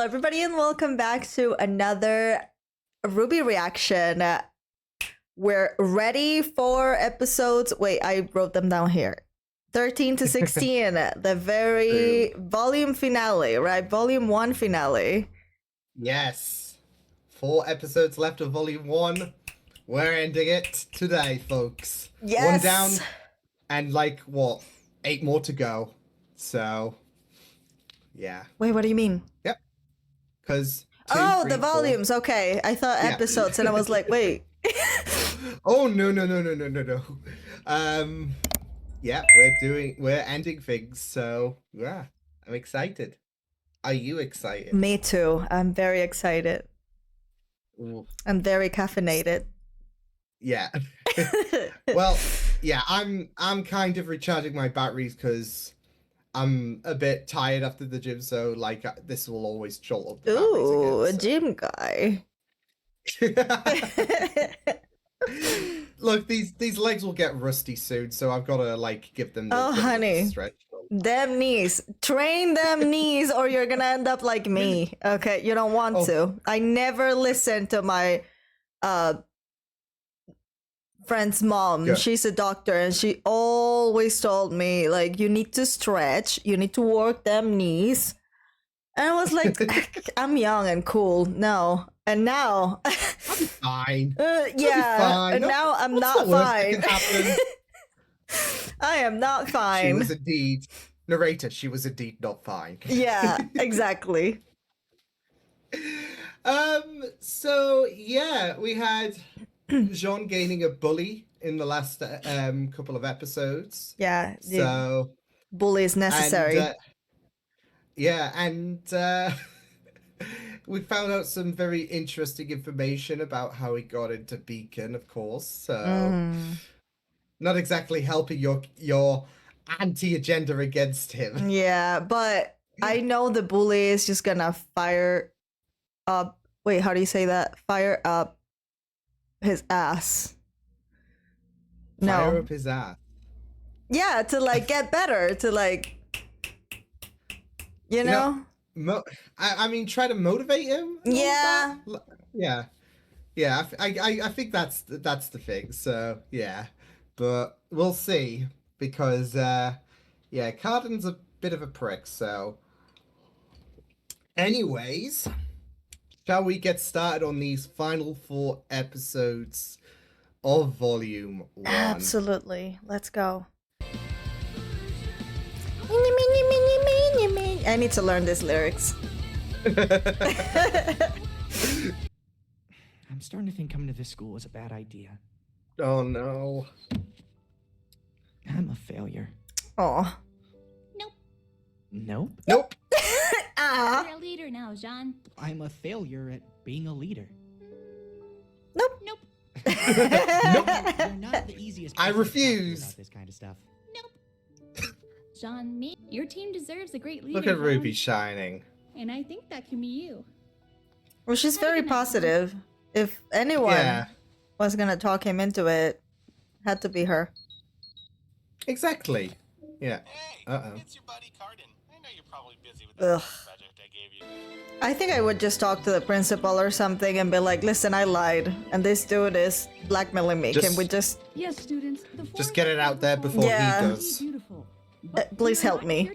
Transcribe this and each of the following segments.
everybody, and welcome back to another RWBY reaction. We're ready for episodes. Wait, I wrote them down here. 13 to 16, the very volume finale, right? Volume 1 finale. Yes. 4 episodes left of Volume 1. We're ending it today, folks. Yes. 1 down and like, what, 8 more to go. So, yeah. Wait, what do you mean? Yep. Because the volumes. Okay, I thought episodes, and I was like, wait. Oh no. Yeah, we're ending things. So yeah, I'm excited. Are you excited? Me too. I'm very excited. Ooh. I'm very caffeinated. Yeah. Well, yeah, I'm kind of recharging my batteries because I'm a bit tired after the gym, so like this will always jolt up the batteries again, Ooh, a gym guy. Look, these legs will get rusty soon, so I've got to like give them the honey, stretch. Them knees, train them knees, or you're gonna end up like me. Okay, you don't want to. I never listened to my friend's mom. Good. She's a doctor, and she always told me, like, you need to stretch, you need to work them knees. And I was like, I'm young and cool. No. And now I'll be fine. Yeah. Fine. And now I'm not fine. I am not fine. She was indeed narrator. She was indeed not fine. Yeah, exactly. So yeah, we had Jean gaining a bully in the last couple of episodes. Yeah. So bully is necessary. And we found out some very interesting information about how he got into Beacon, of course. So not exactly helping your anti-agenda against him. Yeah, but I know the bully is just gonna fire up. Wait, how do you say that? Fire up his ass. Fire up his ass. Yeah, to like get better, to like, you know? I mean, try to motivate him. Yeah. Yeah. I think that's the thing. So yeah, but we'll see because yeah, Cardin's a bit of a prick. So, anyways, shall we get started on these final 4 episodes of Volume 1? Absolutely. Let's go. I need to learn these lyrics. I'm starting to think coming to this school was a bad idea. Oh no. I'm a failure. Oh. Nope. Nope. Ah. You're a leader now, Jean. I'm a failure at being a leader. Nope. Nope. Nope. You're not the easiest. I person to talk to refuse. about this kind of stuff. Nope. Jean, your team deserves a great leader. Look at Jean. Ruby shining. And I think that can be you. Well, she's very positive. If anyone was gonna talk him into it, had to be her. Exactly. Yeah. Hey, it's your buddy Cardin. I know you're probably busy with Ugh. that project I gave you. I think I would just talk to the principal or something and be like, listen, I lied, and this dude is blackmailing me. Can we just... Yes, students. Just get it out there before he does. Beautiful. please help me.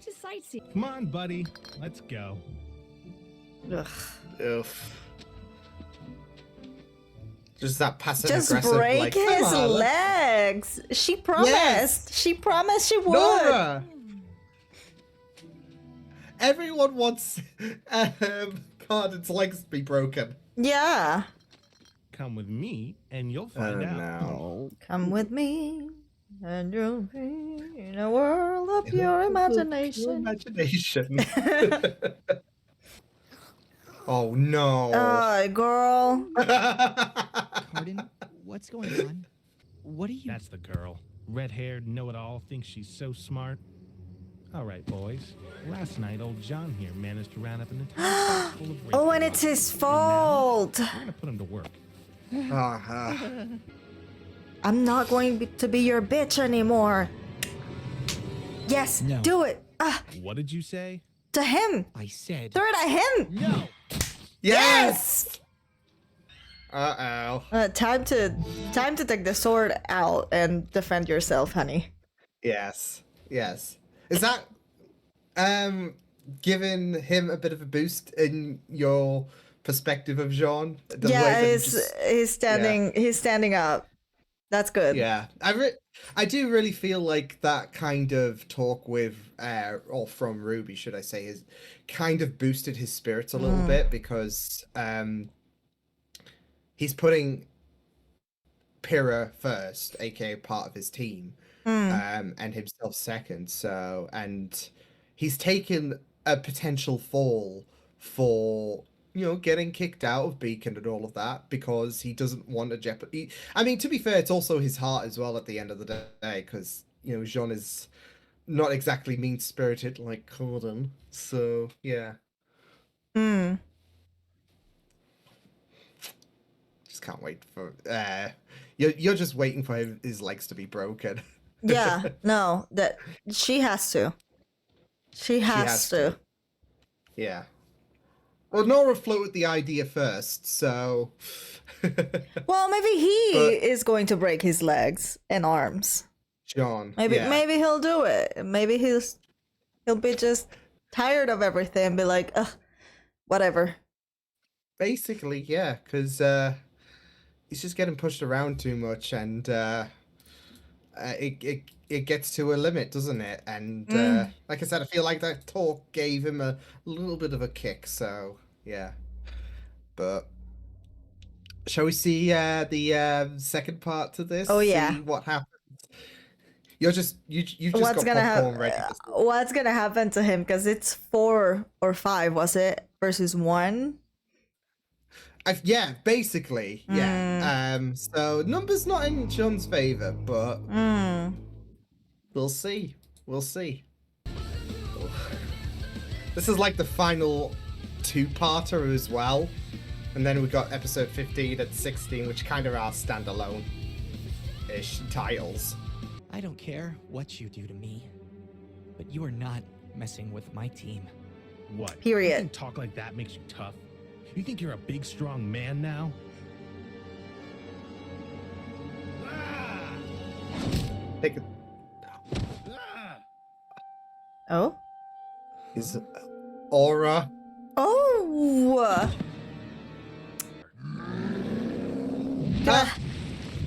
Come on, buddy. Let's go. Ugh. Ugh. Just that passive Just aggressive, break like, his "Come on, legs. She promised. Yes. She promised she would. Nora! Everyone wants Cardin's legs to be broken. Yeah. Come with me, and you'll find out. No. Come with me, and you'll be in a world of your imagination. Oh no. Girl. Cardin, what's going on? What are you? That's the girl. Red-haired, know-it-all, thinks she's so smart. All right, boys. Last night, old John here managed to round up an entire box full of rape. Oh, and it's his fault. We're gonna put him to work. I'm not going to be your bitch anymore. Yes, No. do it. What did you say? To him. I said. Throw it at him. No! Yes! Uh-oh. Time to take the sword out and defend yourself, honey. Yes. Yes. Is that giving him a bit of a boost in your perspective of Jean? The way Yeah, that he's standing up. That's good. Yeah, I do really feel like that kind of talk with, or from Ruby, should I say, has kind of boosted his spirits a little bit, because he's putting Pyrrha first, aka part of his team, and himself second. So, and he's taken a potential fall for, getting kicked out of Beacon and all of that, because he doesn't want to jeopardy. I mean, to be fair, it's also his heart as well at the end of the day, because, Jean is not exactly mean-spirited like Corden. So, yeah. Just can't wait for... you're just waiting for his legs to be broken. Yeah, no, that she has to. She has to. Yeah. Well, Nora floated the idea first, so... Well, maybe he is going to break his legs and arms. John. Maybe he'll do it. Maybe he'll be just tired of everything and be like, ugh, whatever. Basically, yeah, because he's just getting pushed around too much, and it gets to a limit, doesn't it? And like I said, I feel like that talk gave him a little bit of a kick. So yeah, but shall we see the second part to this? Oh, yeah. See what happens. You've just What's got gonna popcorn ready. What's gonna happen to him? Because it's 4 or 5, was it, versus 1? Yeah, basically, yeah. So numbers not in John's favor, but we'll see. We'll see. This is like the final 2-parter as well, and then we got episode 15 and 16, which kind of are standalone-ish titles. I don't care what you do to me, but you are not messing with my team. What? Period. You think talk like that makes you tough? You think you're a big, strong man now? Take it. Oh? Is Aura? Oh!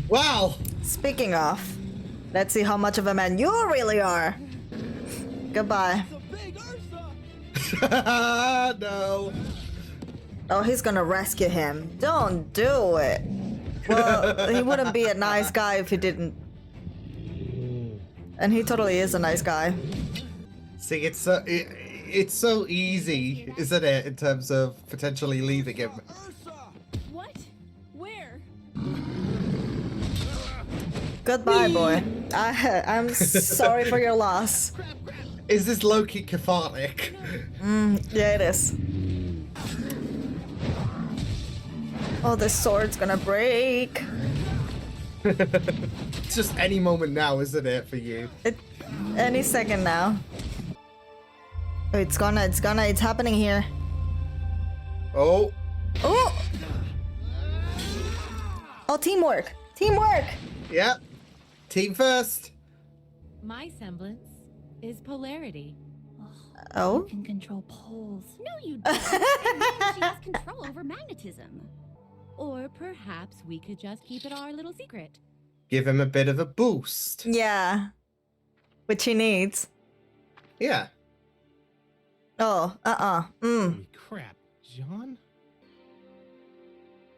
Wow! Speaking of, let's see how much of a man you really are. Goodbye. No. Oh, he's gonna rescue him. Don't do it. Well, he wouldn't be a nice guy if he didn't. And he totally is a nice guy. See, it's so easy, isn't it, in terms of potentially leaving him? What? Where? Goodbye, boy. I'm sorry for your loss. Is this low-key cathartic? Yeah, it is. Oh, this sword's gonna break. It's just any moment now, isn't it, for you? Any second now. Oh, it's happening here. Oh. Oh! Oh, teamwork! Teamwork! Yeah. Team first. My semblance is polarity. Oh? You can control poles. No, you don't. It means she has control over magnetism. Or perhaps we could just keep it our little secret. Give him a bit of a boost. Yeah. Which he needs. Yeah. Oh, Holy crap, John?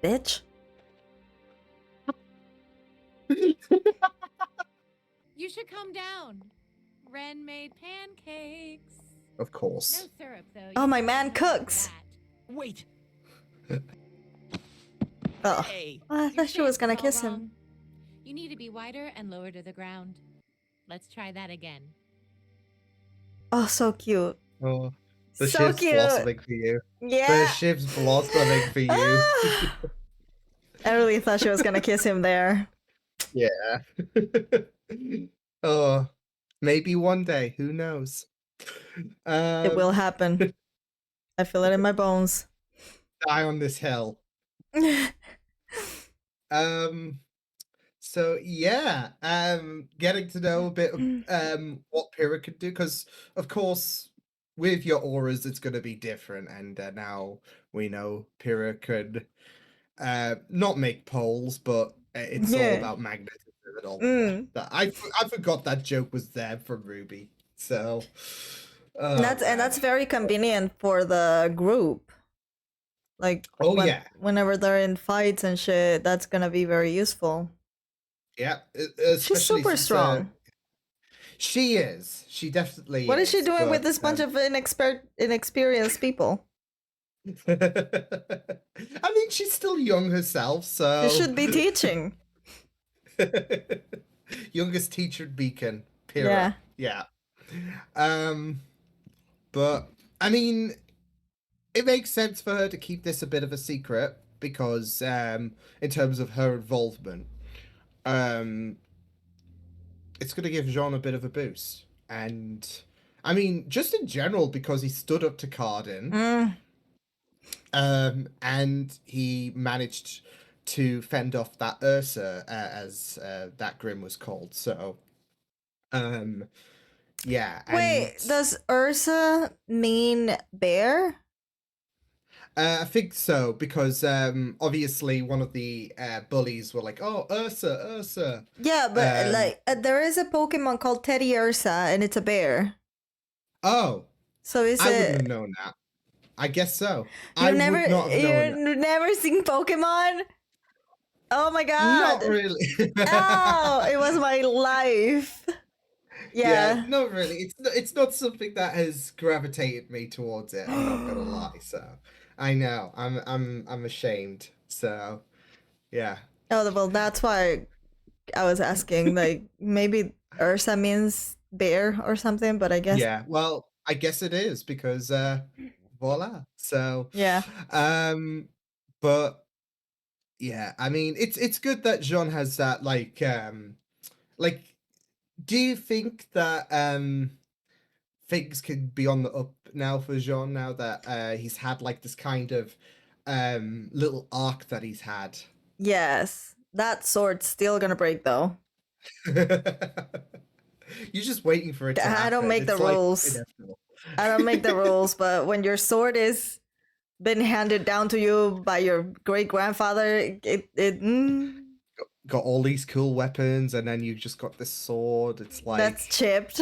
Bitch. You should come down. Ren made pancakes. Of course. No syrup, though. Oh, You my can't man have cooks. that. Wait. Oh. Hey. I Your thought she was stance gonna is all kiss him. wrong. You need to be wider and lower to the ground. Let's try that again. Oh, so cute. Oh, the So ship's cute. blossoming for you. The Yeah. ship's blossoming for you. Ah. I really thought she was gonna kiss him there. Yeah. Oh, maybe one day. Who knows? It will happen. I feel it in my bones. die on this hill. So yeah, getting to know a bit of what Pyrrha could do, because of course with your auras it's going to be different, and now we know Pyrrha could not make poles, but it's all Yeah. about magnetism and all Mm. that. I forgot that joke was there from RWBY. So And that's very convenient for the group. Like, yeah, whenever they're in fights and shit, that's gonna be very useful. yeah. She's Especially super since, strong. she is. She definitely What is she doing with but, this bunch of inexperienced people? I mean, she's still young herself, so She should be teaching. youngest teacher Beacon. Pyrrha. Yeah. But I mean, it makes sense for her to keep this a bit of a secret because, in terms of her involvement, it's going to give Jean a bit of a boost, and I mean, just in general because he stood up to Cardin. And he managed to fend off that Ursa, as that Grim was called. So, yeah. Wait, And, does Ursa mean bear? I think so because obviously one of the bullies were like, "Oh, Ursa, Ursa." Yeah, but Um, there is a Pokemon called Teddy Ursa, and it's a bear. Oh, So is I wouldn't it? have known that. I guess so. I You've never would not have known that. you've never seen Pokemon? Oh my god! Not really. Oh, it was my life. Yeah, Yeah. not really. It's not something that has gravitated me towards it. I'm not gonna lie. So I know I'm ashamed. So yeah. Oh well, that's why I was asking. Like, maybe Ursa means bear or something, but I guess Yeah. Well, I guess it is because voila. So yeah. but yeah, I mean it's good that Jean has that like do you think that things can be on the up now for Jean now that he's had like this kind of little arc that he's had? Yes, that sword's still gonna break though. You're just waiting for it to happen. I don't make the It's like rules. inevitable. I don't make the rules, but when your sword is been handed down to you by your great grandfather, Got all these cool weapons, and then you just got this sword. It's like that's chipped.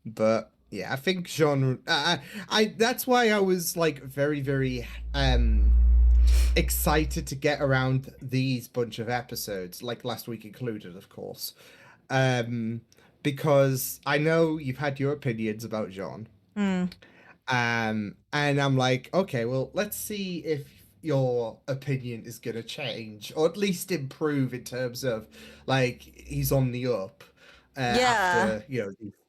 But yeah, I think Jean. I that's why I was like very very excited to get around these bunch of episodes, like last week included, of course, because I know you've had your opinions about Jean, and I'm like, okay, well, let's see if your opinion is gonna change or at least improve in terms of like he's on the up after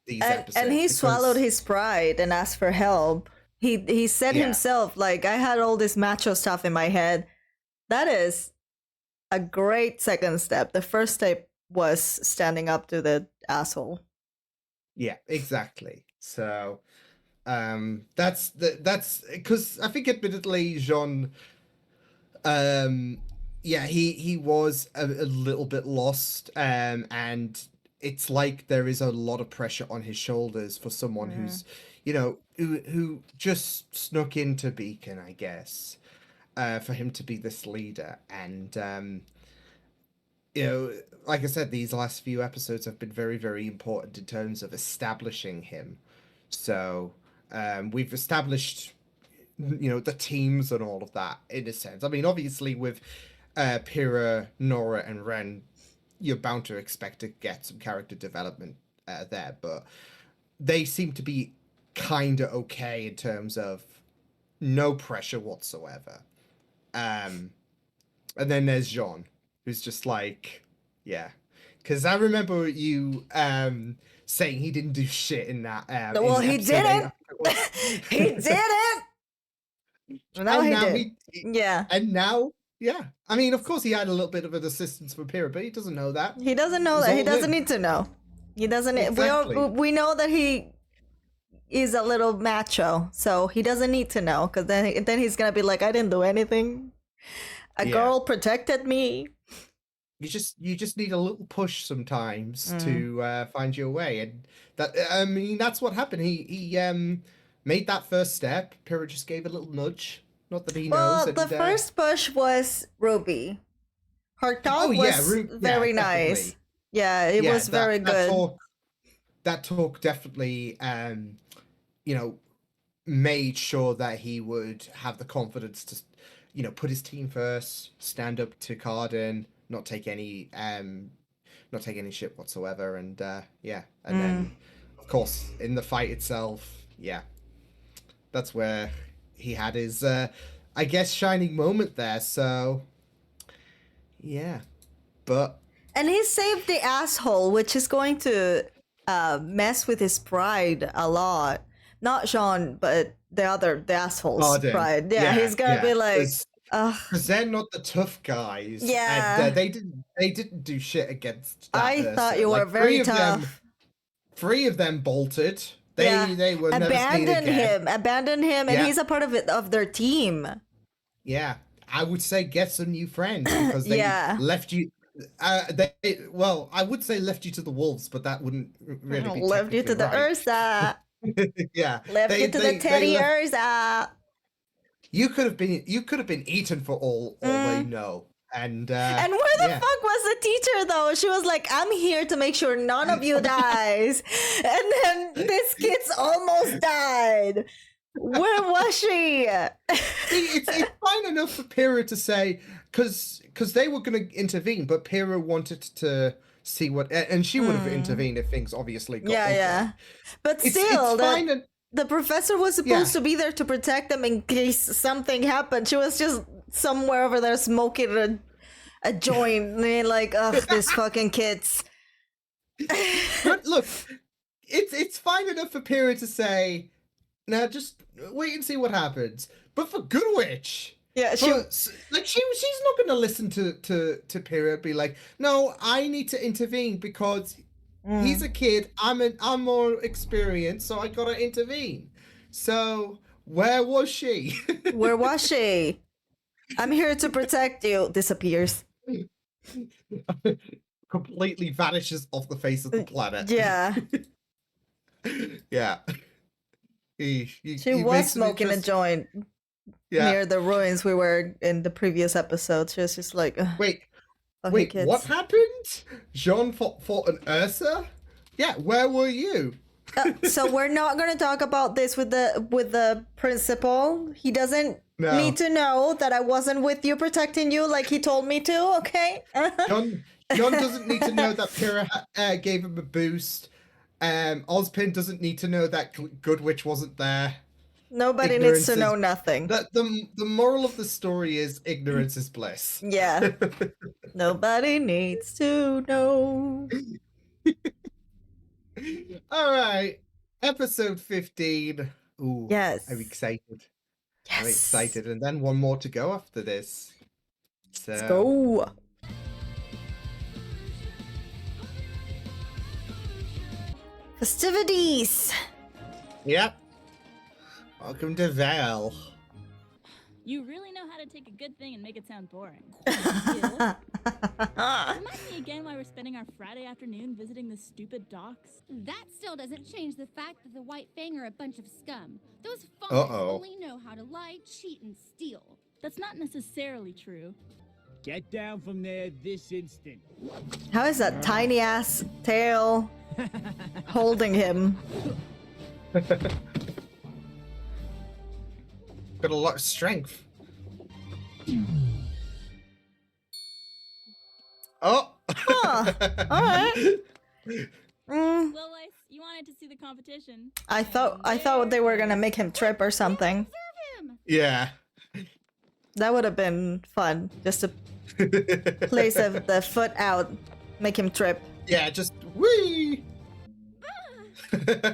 these episodes, and he because swallowed his pride and asked for help. He said Yeah. himself, like, I had all this macho stuff in my head. That is a great second step. The first step was standing up to the asshole. Yeah, exactly. So that's because I think admittedly Jean yeah, he was a little bit lost, and it's like there is a lot of pressure on his shoulders for someone who's who just snuck into Beacon, I guess, for him to be this leader. And like I said, these last few episodes have been very, very important in terms of establishing him. So we've established, the teams and all of that in a sense. I mean, obviously with Pyrrha, Nora, and Ren, you're bound to expect to get some character development there, but they seem to be kind of okay in terms of no pressure whatsoever. And then there's Jean, who's just like, yeah. Because I remember you saying he didn't do shit in that. Well, in he episode 8, didn't. I think it was. He didn't. No, And he now did. Yeah. And now, yeah. I mean, of course, he had a little bit of an assistance from Pyrrha, but he doesn't know that. He doesn't know It's that. He all doesn't him. need to know. He doesn't. Exactly. We know that he is a little macho, so he doesn't need to know, because then he's gonna be like, I didn't do anything. A girl protected me. You just need a little push sometimes to find your way, and that's what happened. He made that first step. Pyrrha just gave a little nudge. Not that he knows. Well, the first push was Ruby. Her talk was very nice. Definitely. Yeah, it was very good. That talk definitely, made sure that he would have the confidence to, put his team first, stand up to Carden, not take any shit whatsoever, and then of course in the fight itself, that's where he had his, I guess, shining moment there. So but. And he saved the asshole, which is going to mess with his pride a lot. Not Sean, but the asshole's pride. Yeah, he's gonna be like, because they're not the tough guys. Yeah, and, they didn't do shit against that I person. thought you were very tough. Three of them bolted. They were abandoned him, and he's a part of their team. Yeah, I would say get some new friends, because they left you. I would say left you to the wolves, but that wouldn't really be left you to the Ursa. Yeah, left you to the Teddy Ursa. You could have been eaten for all they know. And where the fuck was the teacher though? She was like, I'm here to make sure none of you dies. And then this kid's almost died. Where was she? It's fine enough for Pyrrha to say, because they were going to intervene, but Pyrrha wanted to see what, and she would have intervened if things obviously got ugly. But still, the professor was supposed to be there to protect them in case something happened. She was just somewhere over there smoking a joint, and like, ugh, these fucking kids. But look, it's fine enough for Pyrrha to say, now just wait and see what happens. But for Good Witch, she's not going to listen to Pyrrha, be like, no, I need to intervene because he's a kid. I'm more experienced, so I gotta intervene. So where was she? Where was she? I'm here to protect you. Disappears. Completely vanishes off the face of the planet. Yeah. Yeah. She was smoking a joint near the ruins we were in the previous episode. She was just like, wait, kids. What happened? Jean fought an Ursa? Yeah, where were you? So we're not going to talk about this with the principal. He doesn't need to know that I wasn't with you protecting you like he told me to, okay? John doesn't need to know that Pyrrha gave him a boost. Ozpin doesn't need to know that Good Witch wasn't there. Nobody needs to know nothing. The moral of the story is ignorance is bliss. Yeah. Nobody needs to know. All right. Episode 15. Ooh. Yes. I'm excited. Yes. I'm excited. And then one more to go after this. So... Let's go. Festivities. Yep. Welcome to Vale. You really know how to take a good thing and make it sound boring. Remind me again why we're spending our Friday afternoon visiting the stupid docks. That still doesn't change the fact that the White Fang are a bunch of scum. Those fonts only know how to lie, cheat, and steal. That's not necessarily true. Get down from there this instant. How is that tiny ass tail holding him? Got a lot of strength. Oh! Huh. All right. Well, you wanted to see the competition. I thought they were gonna make him trip or something. Yeah. That would have been fun. Just to place the foot out, make him trip. Yeah, just whee! Salutations.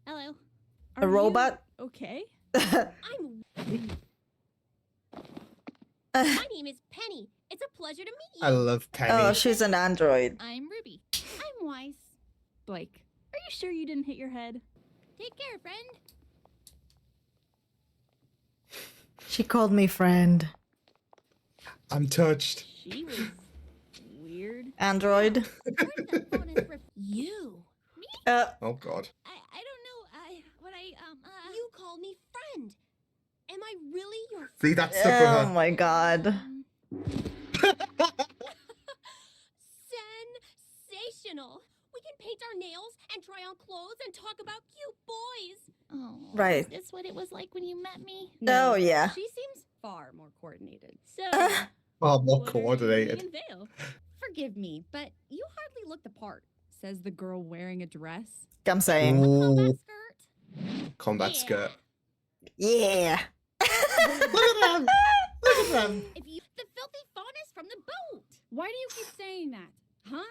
Hello. A robot? Okay. My name is Penny. It's a pleasure to meet you. I love Penny. Oh, she's an android. I'm Ruby. I'm Weiss. Blake, are you sure you didn't hit your head? Take care, friend. She called me friend. I'm touched. She was weird. Android. Where did that bonus you? Me? Oh God. I don't know. You called me friend. Am I really your friend? See, that's stuck with Oh her. my god. Sensational. We can paint our nails and try on clothes and talk about cute boys. Oh, Right. Is this what it was like when you met me? Oh yeah. She seems far more coordinated. So, Oh, more what are coordinated. you doing in Vale? Forgive me, but you hardly look the part, says the girl wearing a dress. I'm saying. Ooh, Combat skirt. combat Yeah. skirt. Yeah. Look at them. Look at them. If you the filthy faunus from the boat. Why do you keep saying that? Huh?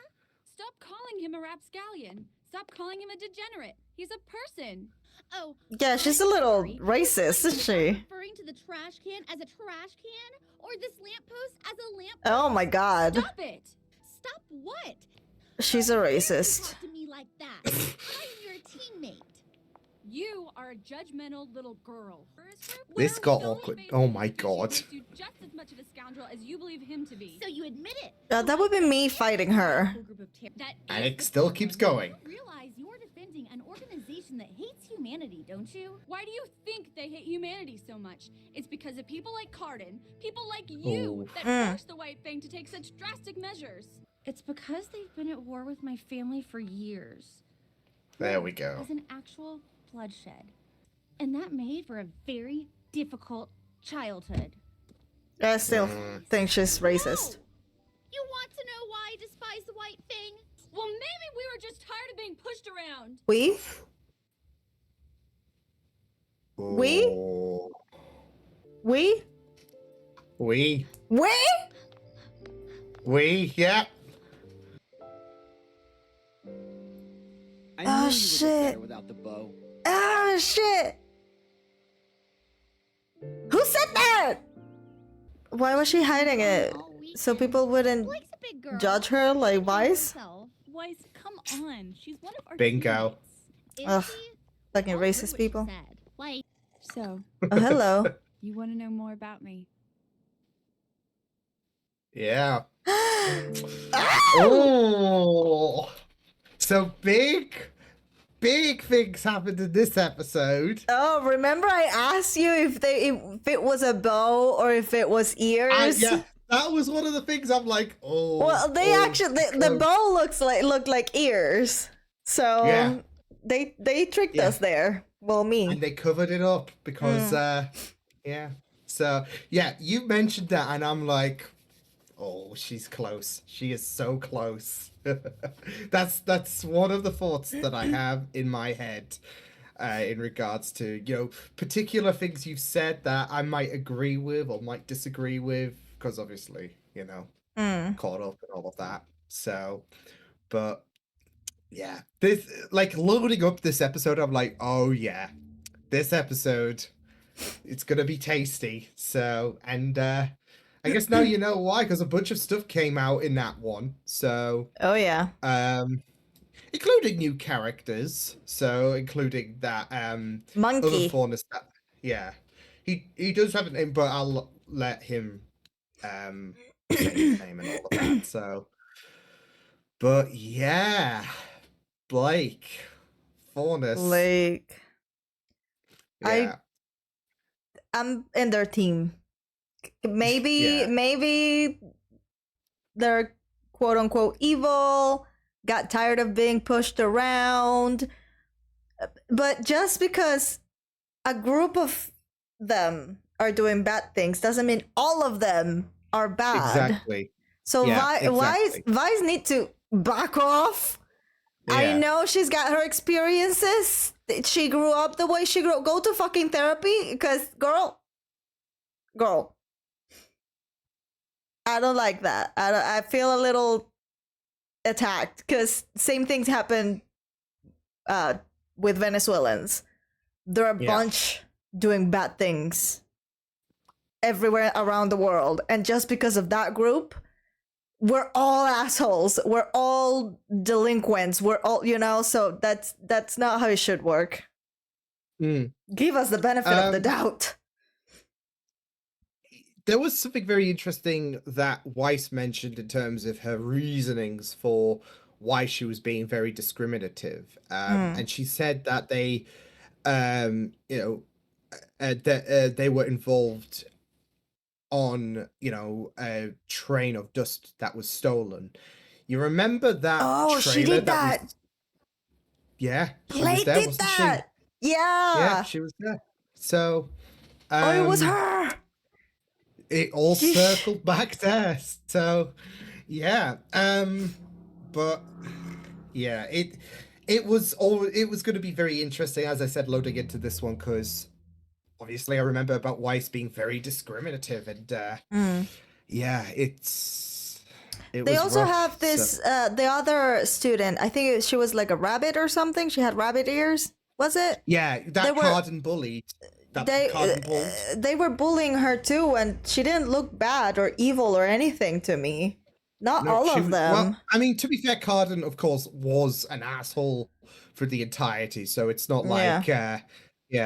Stop calling him a rapscallion. Stop calling him a degenerate. He's a person. Oh, Yeah, she's a I'm little sorry. racist, isn't she? Referring to the trash can as a trash can, or this lamppost as a lamp. Oh my god. Stop it! Stop what? She's a How dare you racist. talk to me like that? I'm your teammate. You are a judgmental little girl. This got awkward. Oh my god. Makes you just as much of a scoundrel as you believe him to be. So you admit it. That would be me fighting her. Whole group of That And is it the still keeps going. You realize you're defending an organization that hates humanity, don't you? Why do you think they hate humanity so much? It's because of people like Cardin, people like you, Oh. that forced the White Fang to take such drastic measures. It's because they've been at war with my family for years. There we go. As an actual bloodshed. And that made for a very difficult childhood. I still think she's racist. No! You want to know why I despise the White Fang? Well, maybe we were just tired of being pushed around. We? We? Oh. We? We. We? Yeah. I Oh, knew you would shit. look better without the bow. Oh shit! Who said that? Why was she hiding it? All week. So people wouldn't Blake's a big girl. judge her like Wise? Herself. Weiss, come on. She's one of our Bingo. teammates. Is Ugh. she? Fucking All heard racist what she people. said. Like, So, Oh, hello. you want to know more about me? Yeah. Ah! Oh. So big things happened in this episode. Oh, remember I asked you if it was a bow or if it was ears? Yeah, that was one of the things I'm like, oh. Well, they actually the bow looked like ears. So Yeah. they tricked Yeah. us there. Well, me. And they covered it up because yeah. So yeah, you mentioned that and I'm like, oh, she's close. She is so close. That's one of the thoughts that I have in my head in regards to, you know, particular things you've said that I might agree with or might disagree with, because obviously, you know, caught up and all of that. So, but yeah, this, like, loading up this episode, I'm like, oh yeah, this episode, it's gonna be tasty. So, and I guess now you know why, because a bunch of stuff came out in that one. So, Oh yeah. including new characters. So, including that other Monkey. fauna stuff. Yeah, he does have a name, but I'll let him say his name and all of that. So, but yeah, Blake, Faunus. Like Yeah. I'm in their team. Maybe Yeah. maybe they're quote unquote evil, got tired of being pushed around. But just because a group of them are doing bad things doesn't mean all of them are bad. Exactly. So Yeah, exactly. Vice need to back off. I Yeah. know she's got her experiences. She grew up the way she grew up. Go to fucking therapy, because girl, I don't like that. I feel a little attacked because same things happen with Venezuelans. There are a Yeah. bunch doing bad things everywhere around the world, and just because of that group, we're all assholes. We're all delinquents. We're all, so that's not how it should work. Give us the benefit of the doubt. There was something very interesting that Weiss mentioned in terms of her reasonings for why she was being very discriminative. And she said that they, they were involved on, a train of dust that was stolen. You remember that Oh, she did that. Yeah, she Blake was there, did wasn't that. she? Yeah. Yeah, she was there. So, Oh, it was her. It all circled back there. So, yeah. But yeah, it was going to be very interesting, as I said, loading into this one, because obviously I remember about Weiss being very discriminative, and yeah, they also rough, have this so. the other student, I think she was like a rabbit or something. She had rabbit ears, was it? Yeah, that Carden bullied. They were bullying her too, and she didn't look bad or evil or anything to me. Not all of them. Well, I mean, to be fair, Carden, of course, was an asshole for the entirety, so it's not like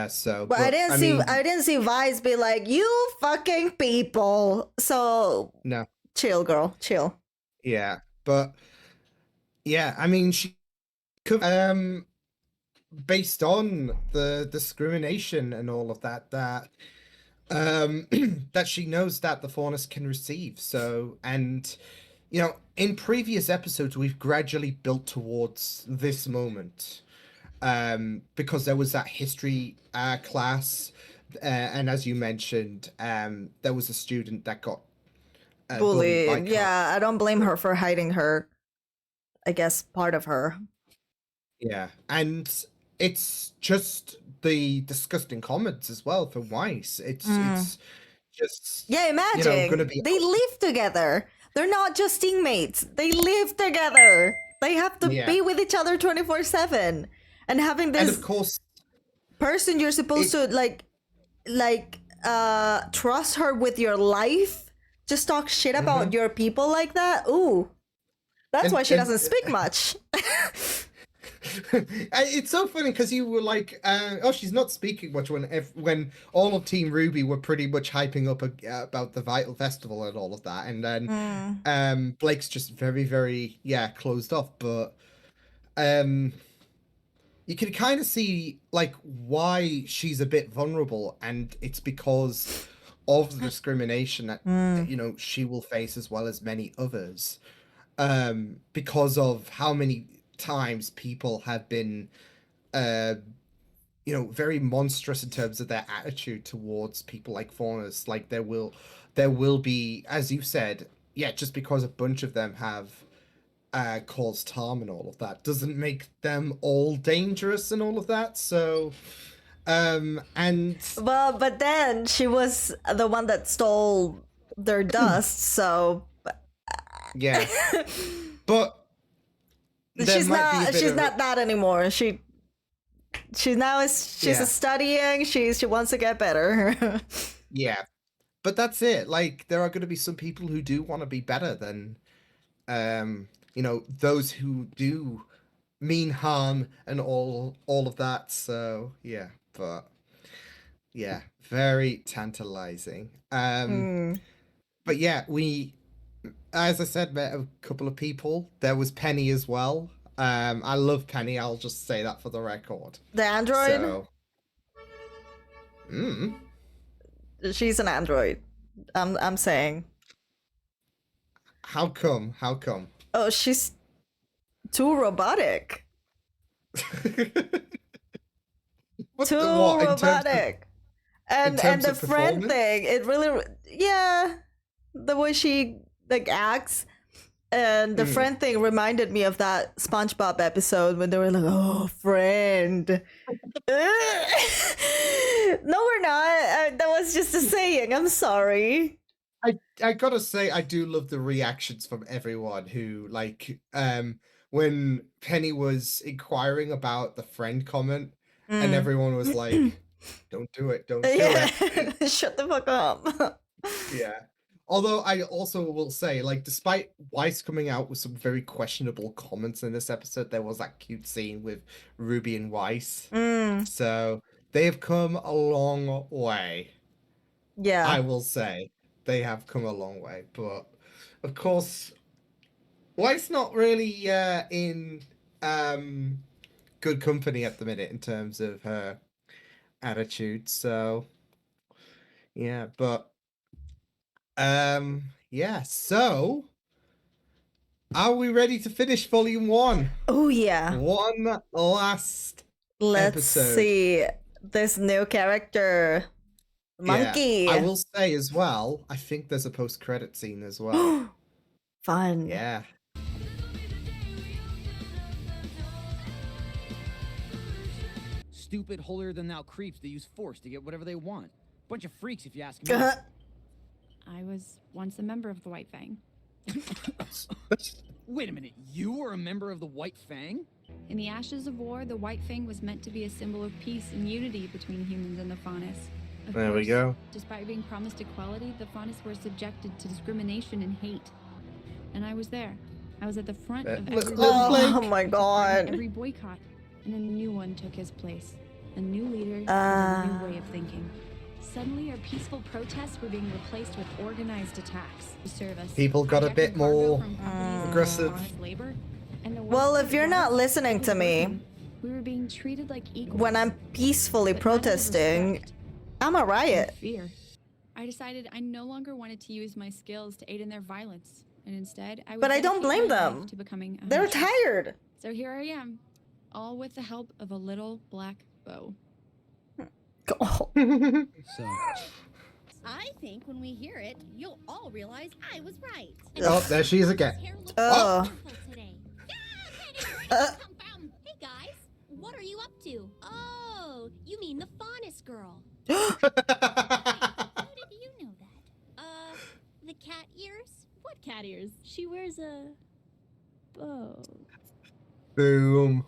so. But I didn't see Vice be like, "You fucking people." So no, chill, girl, chill. Yeah, but yeah, I mean, she could based on the discrimination and all of that that she knows that the Faunus can receive. So, and in previous episodes, we've gradually built towards this moment. Because there was that history class, and as you mentioned, there was a student that got bullied. Yeah, I don't blame her for hiding her, I guess, part of her. Yeah, and it's just the disgusting comments as well for Weiss. It's just imagine they live together. They're not just teammates. They live together. They have to be with each other 24/7. And having this, and of course, person you're supposed to trust her with your life, just talk shit about your people like that. Ooh, that's why she doesn't speak much. It's so funny because you were like, "Oh, she's not speaking much," when all of Team RWBY were pretty much hyping up about the Vital Festival and all of that, and then Blake's just very, very closed off. But you can kind of see like why she's a bit vulnerable, and it's because of the discrimination that she will face, as well as many others, because of how many times people have been very monstrous in terms of their attitude towards people like Faunus. Like there will be, as you said, just because a bunch of them have caused harm and all of that doesn't make them all dangerous and all of that. So but then she was the one that stole their dust, so yeah. But she's not that anymore. She's studying. She wants to get better. Yeah, but that's it. Like there are going to be some people who do want to be better than those who do mean harm and all of that. So yeah, but yeah, very tantalizing. But yeah, we, as I said, met a couple of people. There was Penny as well. I love Penny. I'll just say that for the record. The android. So, she's an android. I'm saying. How come? How come? Oh, she's too robotic. Too robotic. And the friend thing, it really, the way she like acts, and the friend thing reminded me of that SpongeBob episode when they were like, "Oh, friend." No, we're not. That was just a saying. I'm sorry. I gotta say, I do love the reactions from everyone who, like, when Penny was inquiring about the friend comment, and everyone was like, "Don't do it, don't do it." Shut the fuck up. Yeah. Although I also will say, like, despite Weiss coming out with some very questionable comments in this episode, there was that cute scene with Ruby and Weiss. So they have come a long way. Yeah. I will say they have come a long way, but of course, Weiss not really in good company at the minute in terms of her attitude. So yeah, but yeah. So are we ready to finish volume 1? Oh yeah. One last Let's episode. see this new character. Monkey. Yeah, I will say as well, I think there's a post-credit scene as well. Fun. Yeah. Stupid, holier-than-thou creeps that use force to get whatever they want. Bunch of freaks, if you ask me. I was once a member of the White Fang. Wait a minute, you were a member of the White Fang? In the ashes of war, the White Fang was meant to be a symbol of peace and unity between humans and the Faunus. Of There we course, go. Despite being promised equality, the Faunus were subjected to discrimination and hate. And I was there. I was at the front of every Oh my god. every boycott. And a new one took his place. A new leader and a new way of thinking. Suddenly, our peaceful protests were being replaced with organized attacks to serve us. People got a bit more aggressive. Well, if you're not listening to me we were being treated like equals. when I'm peacefully but not with protesting, respect I'm a and riot. fear. I decided I no longer wanted to use my skills to aid in their violence, and instead I would But I don't dedicate blame my life them. to becoming a They're huntress. tired. So here I am, all with the help of a little black bow. Oh. So, I think when we hear it, you'll all realize I was right. Oh, there she is again. Oh. Today. Uh. Hey guys, what are you up to? Oh, you mean the Faunus girl. How did you know that? The cat ears? What cat ears? She wears a bow. Boom.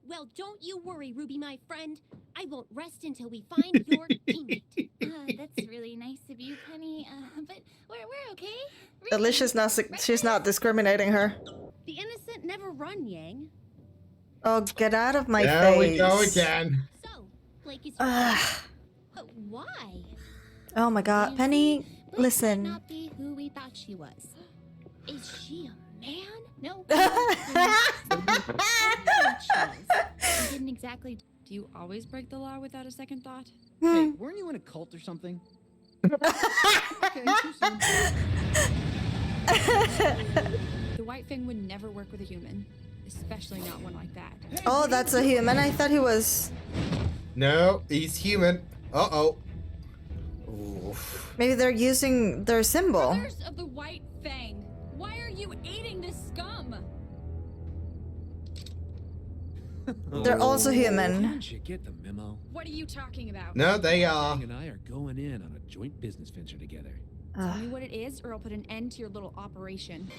Well, don't you worry, Ruby, my friend. I won't rest until we find your teammate. That's really nice of you, Penny. But we're okay. At least she's not discriminating her. The innocent never run, Yang. Oh, get out of my There face. we go again. So, Blake is Ugh. But why? Oh my god, Penny, Blake might listen. not be who we thought she was. Is she a man? No. She Didn't exactly. Do you always break the law without a second thought? hey, weren't you in a cult or something? Okay, too soon. The White Fang would never work with a human, especially not one like that. Oh, that's a human. I thought he was. No, he's human. Uh-oh. Oof. Maybe they're using their symbol. Brothers of the White Fang, why are you aiding this scum? They're also human. Didn't you get the memo? What are you talking about? No, they are. Fang and I are going in on a joint business venture together. Tell me what it is, or I'll put an end to your little operation.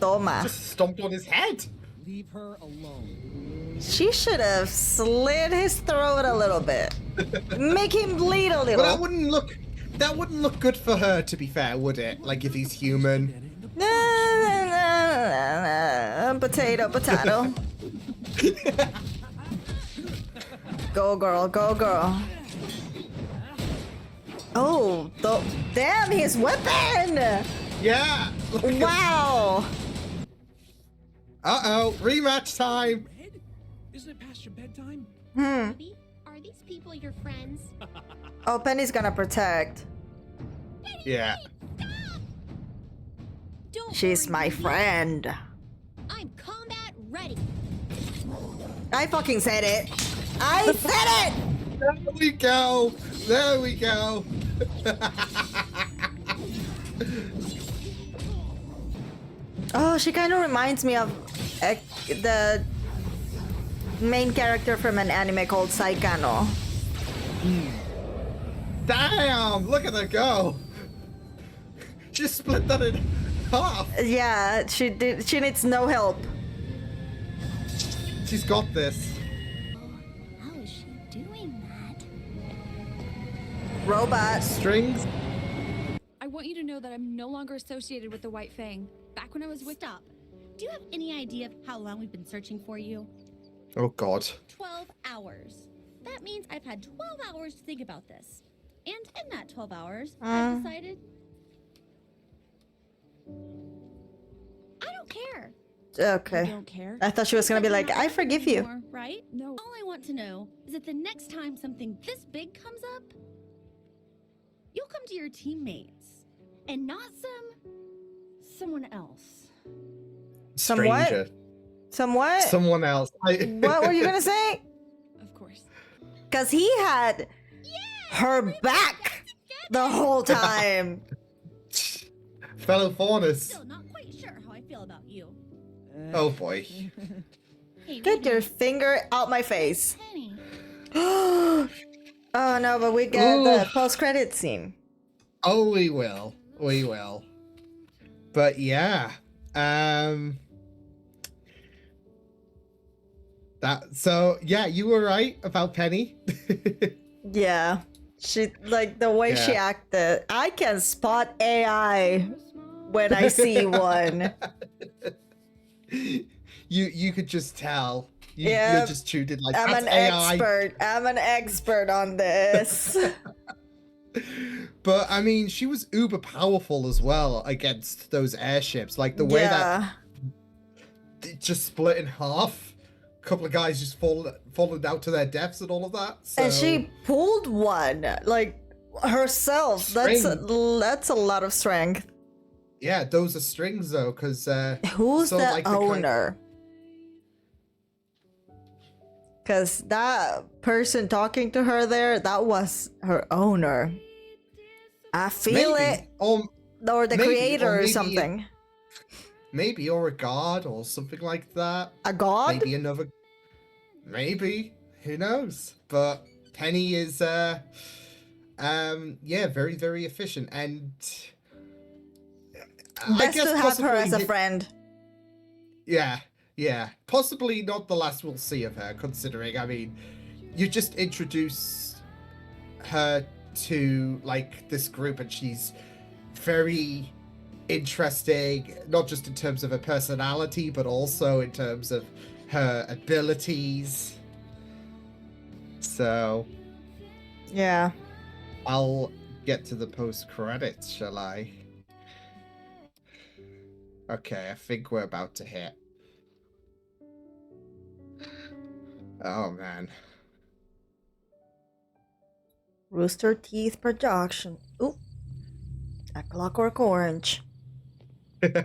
Toma. Just stomped on his head. Leave her alone. She should have slit his throat a little bit. Make him bleed a But little. that wouldn't look good for her, to be fair, would it? Like if he's human. Potato, potato. Go girl, go girl. Oh, damn his weapon! Yeah. Wow. Uh-oh, rematch time. Red? Isn't it past your bedtime? Ruby, are these people your friends? Oh, Penny's gonna protect. Yeah. Don't She's worry, my Ruby. friend. I'm combat ready. I fucking said it. I said it! There we go. There we go. Oh, she kind of reminds me of the main character from an anime called Saikano. Damn, look at her go. She split that in half. Yeah, she did. She needs no help. She's got this. How is she doing that? Robot. Strings. I want you to know that I'm no longer associated with the White Fang. Back when I was with... Stop. Do you have any idea of how long we've been searching for you? Oh God. 12 hours. That means I've had 12 hours to think about this. And in that 12 hours, I've decided... I don't care. Okay. You don't care? I thought she was gonna be But like, you're not I forgive you. anymore, right? No. All I want to know is that the next time something this big comes up, you'll come to your teammates and not someone else. Somewhat? Stranger. Somewhat? Someone else. What were you gonna say? Of course. Because he had her back the whole time. Fellow faunus. Still not quite sure how I feel about you. Oh boy. Hey, Get your Ruby, finger out my face. Penny. Oh no, but we get the post-credit scene. Oh, we will. We will. But yeah. So yeah, you were right about Penny. Yeah. She, like, the way she Yeah. acted. I can spot AI when I see one. You could just tell. Yeah. You're just tuned in like I'm that's an AI. expert. I'm an expert on this. But I mean, she was uber powerful as well against those airships. Like the way that it just split in half. A couple of guys just falling down to their deaths and all of that. So... And she pulled one, like, herself. That's a lot of strength. Yeah, those are strings though, because Who's so, the like, owner? Because that person talking to her there, that was her owner. I feel it. Or the maybe, creator or maybe something. Maybe, or a god or something like that. A god? Maybe another. Maybe. Who knows? But Penny is, yeah, very, very efficient. And Best to have her as a possibly friend. Yeah, yeah. Possibly not the last we'll see of her, considering, I mean, you just introduce her to, like, this group and she's very interesting, not just in terms of her personality, but also in terms of her abilities. So, yeah. I'll get to the post-credits, shall I? Okay, I think we're about to hit. Oh, man. Rooster Teeth production. Oop. A Clockwork Orange. We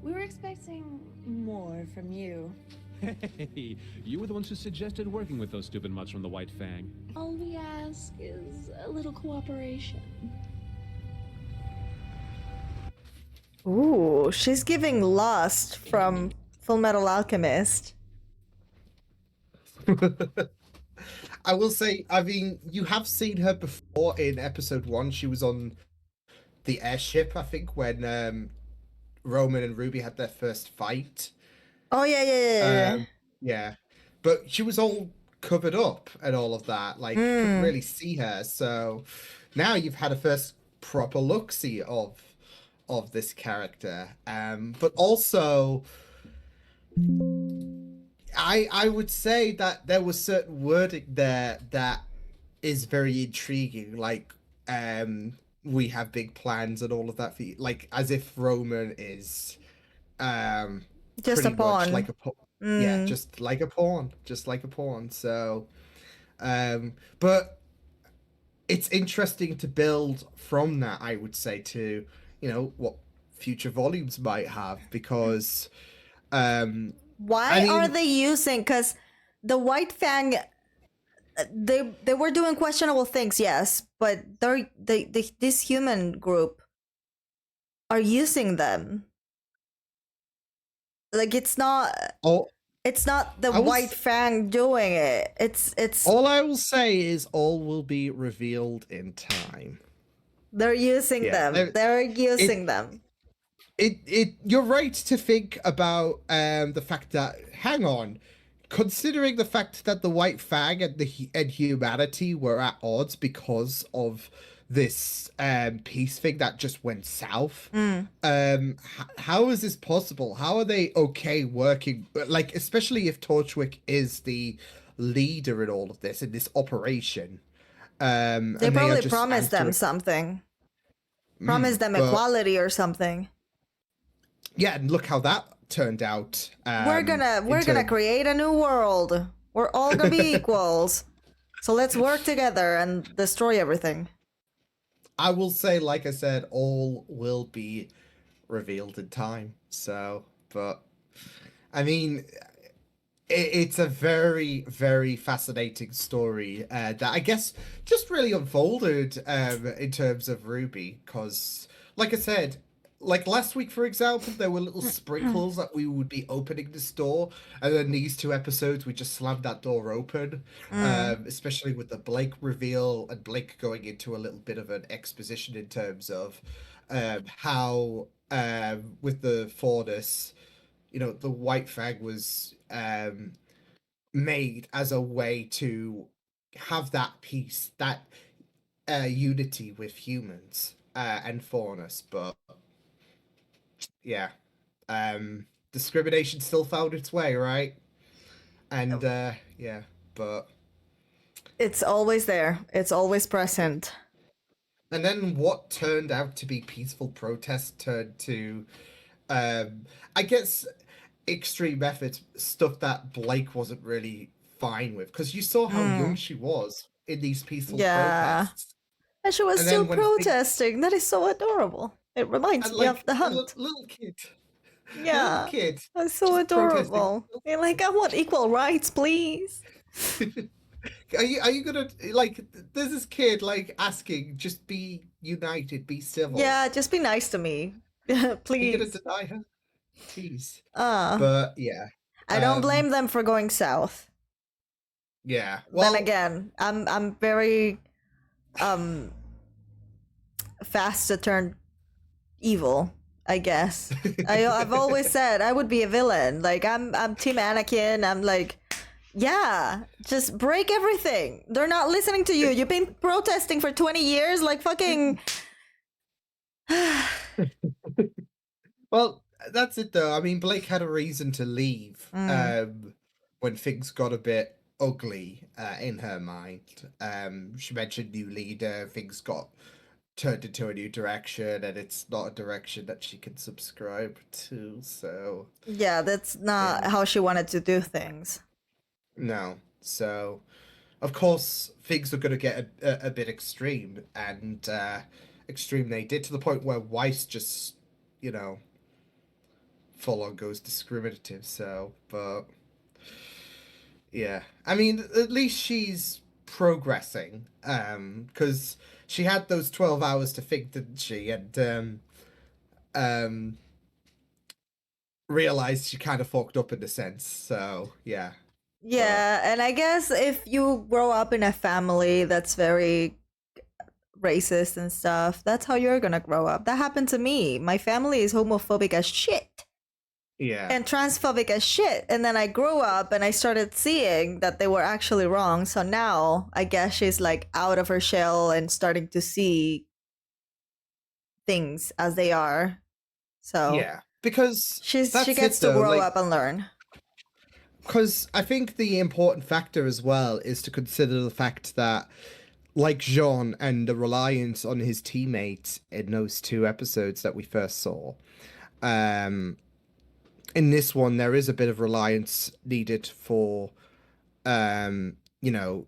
were expecting more from you. Hey, you were the ones who suggested working with those stupid mutts from the White Fang. All we ask is a little cooperation. Ooh, she's giving Lust from Full Metal Alchemist. I will say, I mean, you have seen her before in episode 1. She was on the airship, I think, when Roman and Ruby had their first fight. Oh, yeah. Yeah. But she was all covered up and all of that. Like, you couldn't really see her. So now you've had a first proper look-see of this character. But also, I would say that there was certain wording there that is very intriguing. Like, we have big plans and all of that for you. Like, as if Roman is just a pawn. like a yeah, just like a pawn. So but it's interesting to build from that, I would say, to, you know, what future volumes might have, because why are they using, because the White Fang, they were doing questionable things, yes, but this human group are using them. Like, it's not the White Fang doing it. It's all I will say is all will be revealed in time. They're using them. They're using them. You're right to think about the fact that, hang on, considering the fact that the White Fang and humanity were at odds because of this peace thing that just went south. How is this possible? How are they okay working, like, especially if Torchwick is the leader in all of this, in this operation? They probably promised them something. Promised them equality or something. Yeah, and look how that turned out. We're gonna create a new world. We're all gonna be equals. So let's work together and destroy everything. I will say, like I said, all will be revealed in time. So, but I mean, it's a very, very fascinating story that I guess just really unfolded in terms of RWBY, because, like I said, like last week, for example, there were little sprinkles that we would be opening this door, and then these 2 episodes we just slammed that door open, especially with the Blake reveal and Blake going into a little bit of an exposition in terms of how with the Fornus, you know, the White Fang was made as a way to have that peace, that unity with humans and Faunus, but yeah, discrimination still found its way, right? And yeah, but it's always there. It's always present. And then what turned out to be peaceful protest turned to, I guess, extreme efforts, stuff that Blake wasn't really fine with, because you saw how young she was in these peaceful protests. And she was still protesting. That is so adorable. It reminds me of The Hunt. Little kid. Yeah. Little kid. That's so adorable. You're like, I want equal rights, please. Are you gonna, like, there's this kid, like, asking, just be united, be civil. Yeah, just be nice to me. Please. You're gonna deny her? Jeez. But, yeah. I don't blame them for going south. Yeah. Well, then again, I'm very fast to turn evil, I guess. I've always said I would be a villain. Like, I'm Team Anakin. I'm like, yeah, just break everything. They're not listening to you. You've been protesting for 20 years, like fucking. Well, that's it though. I mean, Blake had a reason to leave when things got a bit ugly in her mind. She mentioned new leader, things got turned into a new direction, and it's not a direction that she can subscribe to, so... Yeah, that's not how she wanted to do things. No. So, of course, things are going to get a bit extreme, and extreme they did, to the point where Weiss just, you know, full on goes discriminative, so, but... Yeah. I mean, at least she's progressing, because she had those 12 hours to think, didn't she? And realized she kind of fucked up in a sense, so, yeah. Yeah, and I guess if you grow up in a family that's very racist and stuff, that's how you're gonna grow up. That happened to me. My family is homophobic as shit. Yeah. And transphobic as shit. And then I grew up and I started seeing that they were actually wrong. So now I guess she's like out of her shell and starting to see things as they are. So yeah, because she gets to grow up and learn. Because I think the important factor as well is to consider the fact that, like Jean and the reliance on his teammates in those 2 episodes that we first saw, in this one, there is a bit of reliance needed for, you know,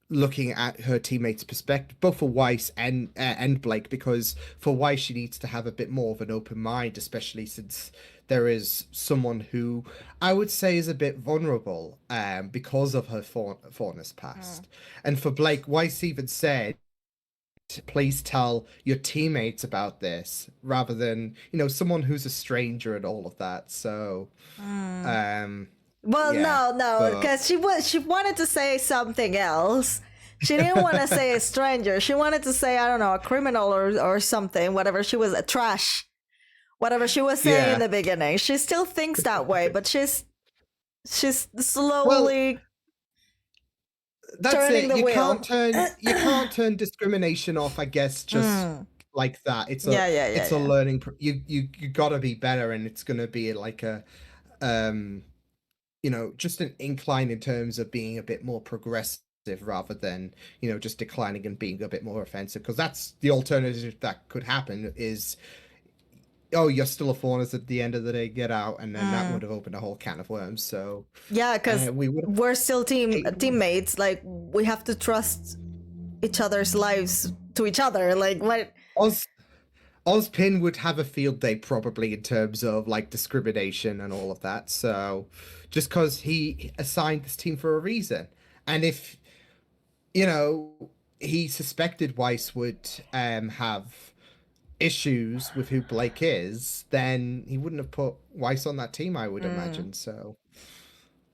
looking at her teammates' perspective, both for Weiss and Blake, because for Weiss, she needs to have a bit more of an open mind, especially since there is someone who I would say is a bit vulnerable because of her Faunus past. And for Blake, Weiss even said, please tell your teammates about this, rather than, you know, someone who's a stranger and all of that. So well, yeah, no, because she wanted to say something else. She didn't want to say a stranger. She wanted to say, I don't know, a criminal or something, whatever. She was a trash. whatever she was saying in Yeah. the beginning. She still thinks that way, but she's Well, slowly that's turning it. the You wheel. can't turn discrimination off, I guess, just like that. It's Yeah, a yeah, yeah, it's a yeah. learning you gotta be better, and it's gonna be like a just an incline in terms of being a bit more progressive rather than, just declining and being a bit more offensive, because that's the alternative that could happen is, oh, you're still a faunus at the end of the day, get out, and then that would have opened a whole can of worms. So Yeah, because we would have we're still teammates. Like, we have to trust each other's lives to each other. Like, what? Ozpin would have a field day probably in terms of like discrimination and all of that. So just because he assigned this team for a reason, and if he suspected Weiss would have issues with who Blake is, then he wouldn't have put Weiss on that team, I would imagine. So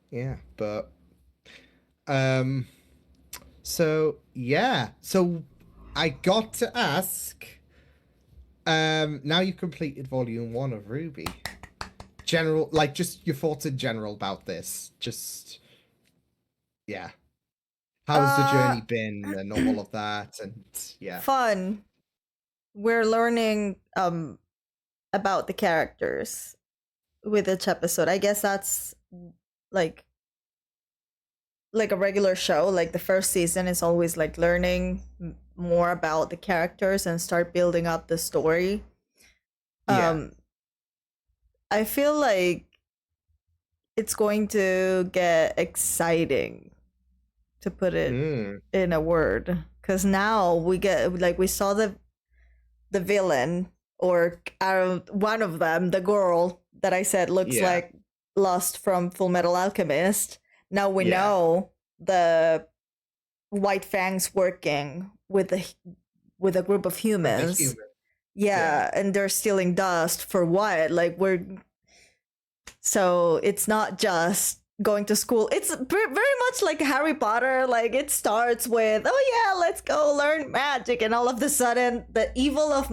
yeah, but so yeah, so I got to ask. Now you've completed volume 1 of RWBY. General, like, just your thoughts in general about this. Just, yeah. How's the journey been and all of that? And yeah. Fun. We're learning about the characters with each episode. I guess that's like a regular show. Like, the first season is always like learning more about the characters and start building up the story. Yeah. I feel like it's going to get exciting, to put it in a word, because now we saw the villain, or one of them, the girl that I said looks like Lust from Full Metal Alchemist. Now we know the White Fang's working with a group of humans. Yeah, and they're stealing dust for what? Like, so it's not just going to school. It's very much like Harry Potter. Like, it starts with, oh yeah, let's go learn magic, and all of a sudden the evil of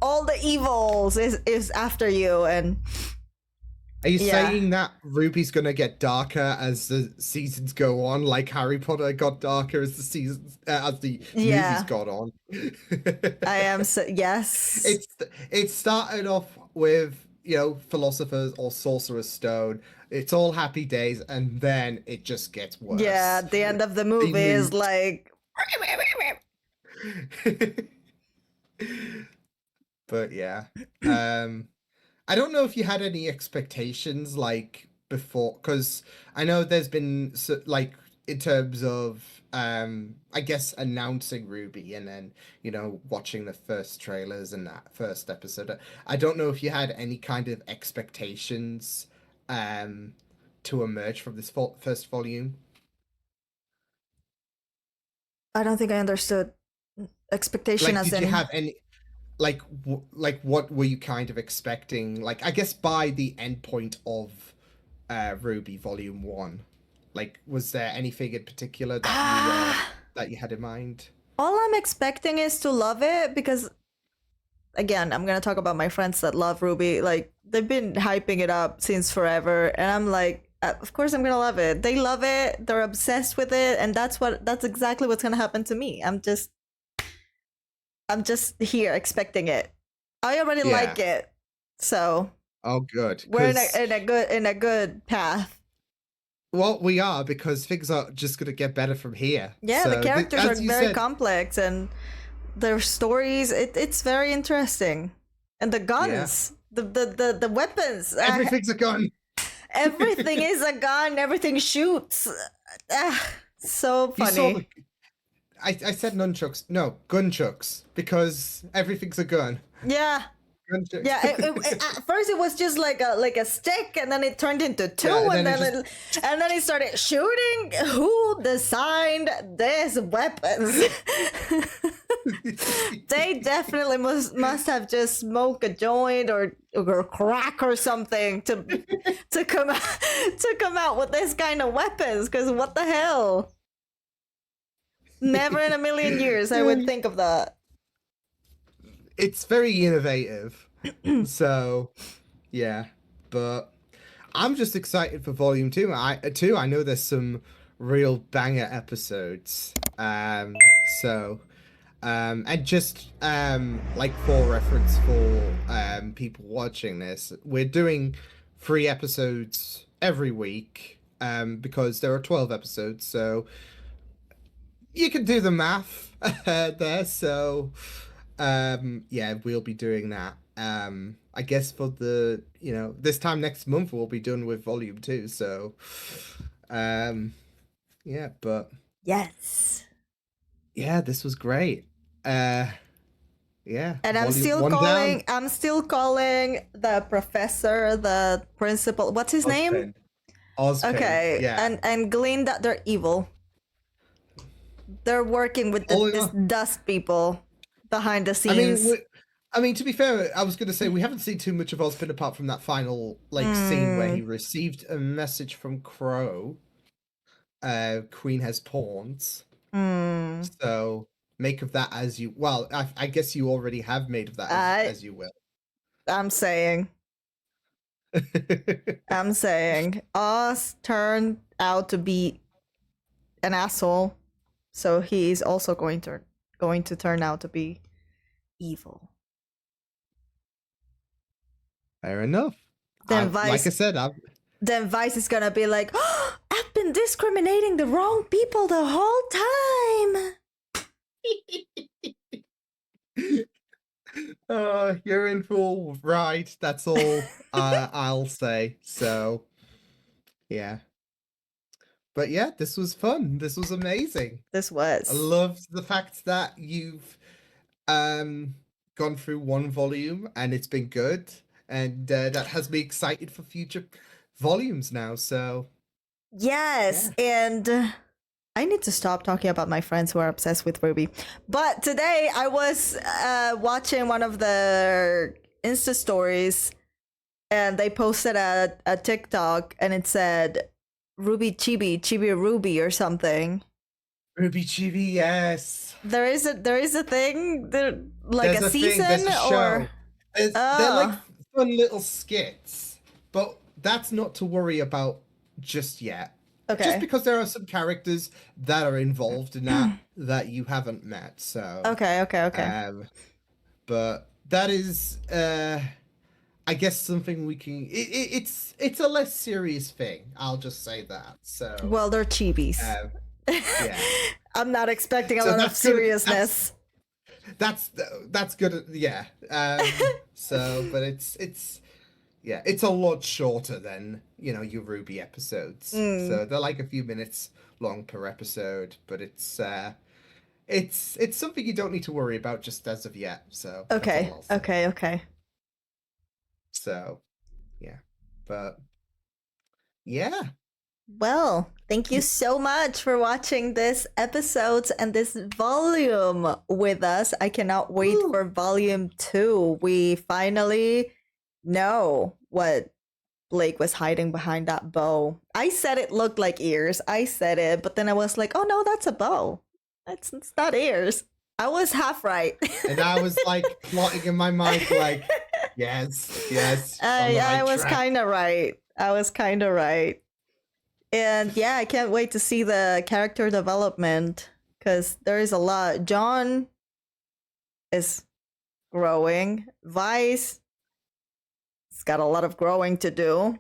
all the evils is after you. And are you saying that RWBY's gonna get darker as the seasons go on, like Harry Potter got darker as the seasons as the movies got on? I am yes. It started off with Philosopher's or Sorcerer's Stone. It's all happy days, and then it just gets worse. Yeah, the end of the movie is like. But yeah, I don't know if you had any expectations like before, because I know there's been like in terms of I guess announcing RWBY and then watching the first trailers and that first episode. I don't know if you had any kind of expectations to emerge from this first volume. I don't think I understood expectation. Like, as did in... you have any like what were you kind of expecting? Like, I guess by the end point of RWBY Volume 1, like, was there anything in particular that you had in mind? All I'm expecting is to love it, because again, I'm gonna talk about my friends that love RWBY. Like, they've been hyping it up since forever, and I'm like, of course I'm gonna love it. They love it, they're obsessed with it, and that's exactly what's gonna happen to me. I'm just here expecting it. I already like it, so good. We're in a good path. Well, we are, because things are just gonna get better from here. Yeah, so the characters are very complex, and their stories. It's very interesting, and the guns, the weapons. Everything's a gun. Everything is a gun. Everything shoots. So funny. I said nunchucks. No, gunchucks, because everything's a gun. Yeah. Gunchucks. Yeah. At first, it was just like a stick, and then it turned into two, and then it started shooting. Who designed these weapons? They definitely must have just smoked a joint or crack or something to come out with this kind of weapons. Because what the hell? Never in a million years I would think of that. It's very innovative. So, yeah, but I'm just excited for volume 2. I know there's some real banger episodes. And just like for reference for people watching this, we're doing 3 episodes every week because there are 12 episodes, so you can do the math there. So yeah, we'll be doing that. I guess for the, this time next month we'll be done with volume 2. So yeah, but Yes. yeah, this was great. Yeah. And I'm still calling the professor, the principal. What's his name? Ozpin. Okay. Yeah. And glean that they're evil. They're working with this dust people behind the scenes. I mean, to be fair, I was going to say we haven't seen too much of Ozpin apart from that final scene where he received a message from Crow. Queen has pawns. So make of that as you. Well, I guess you already have made of that as you will. I'm saying. Oz turned out to be an asshole, so he's also going to turn out to be evil. Fair enough. Then like I said, then Vice is gonna be like, oh, I've been discriminating the wrong people the whole time. You're in for right. That's all I'll say. So, yeah. But yeah, this was fun. This was amazing. This was. I loved the fact that you've gone through 1 volume and it's been good, and that has me excited for future volumes now. So yes, yeah. And I need to stop talking about my friends who are obsessed with RWBY. But today I was watching one of the Insta stories, and they posted a TikTok, and it said RWBY Chibi RWBY or something. RWBY Chibi, yes. There is a thing, like there's a season thing, a or they're like fun little skits, but that's not to worry about just yet. Okay. Just because there are some characters that are involved in that you haven't met. So okay. But that is I guess something we can. It's a less serious thing. I'll just say that. So well, they're chibis. Yeah. I'm not expecting a lot of seriousness. That's good. Yeah. So, but it's a lot shorter than your RWBY episodes. So they're like a few minutes long per episode, but it's something you don't need to worry about just as of yet. So okay. So, yeah, but yeah. Well, thank you so much for watching this episode and this volume with us. I cannot wait for volume 2. We finally know what Blake was hiding behind that bow. I said it looked like ears. I said it, but then I was like, oh no, that's a bow. It's not ears. I was half right. And I was like plotting in my mind like, yes. I was kind of right. And yeah, I can't wait to see the character development because there is a lot. John is growing. Vice has got a lot of growing to do.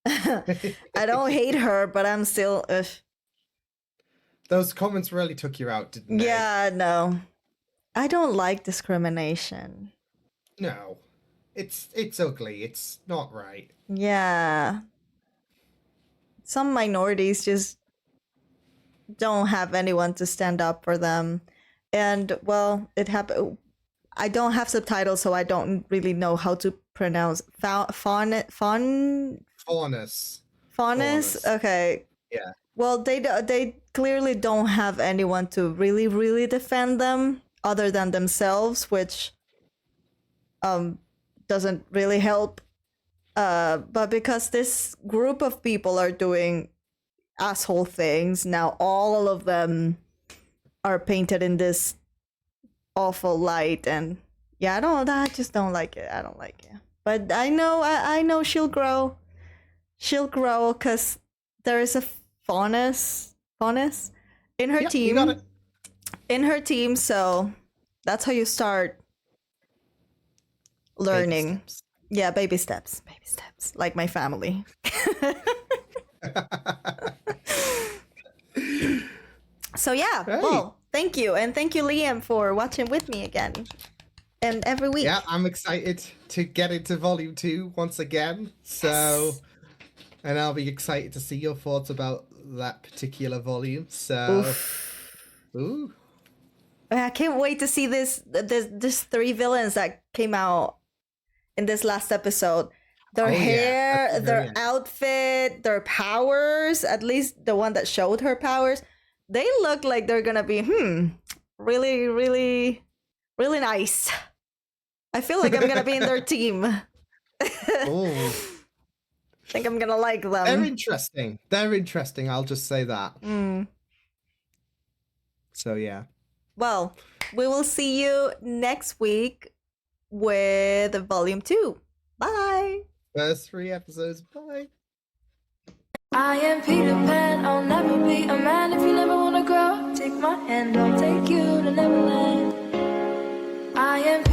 I don't hate her, but I'm still. Those comments really took you out, didn't they? Yeah, no. I don't like discrimination. No. It's ugly. It's not right. Yeah. Some minorities just don't have anyone to stand up for them. And, well, it happened. I don't have subtitles, so I don't really know how to pronounce faunus. Okay. Yeah. Well, they clearly don't have anyone to really, really defend them other than themselves, which doesn't really help. But because this group of people are doing asshole things, now all of them are painted in this awful light, and Yeah, I just don't like it. I don't like it. But I know she'll grow. She'll grow because there is a faunus in her team. You got it. In her team, so that's how you start learning. Baby steps. Yeah, baby steps, like my family. So yeah, Right. well, thank you, and thank you, Liam, for watching with me again, and every week. Yeah, I'm excited to get into volume 2 once again. So, and I'll be excited to see your thoughts about that particular volume. So, ooh. I can't wait to see this 3 villains that came out in this last episode. Their hair, that's their brilliant. outfit, their powers, at least the one that showed her powers, they look like they're gonna be really, really, really nice. I feel like I'm gonna be in their team. Oh, I think I'm gonna like them. they're interesting. They're interesting. I'll just say that. So yeah. Well, we will see you next week with volume 2. Bye. First 3 episodes. Bye. I am Peter Pan, I'll never be a man if you never wanna grow. Take my hand, I'll take you to Neverland. I am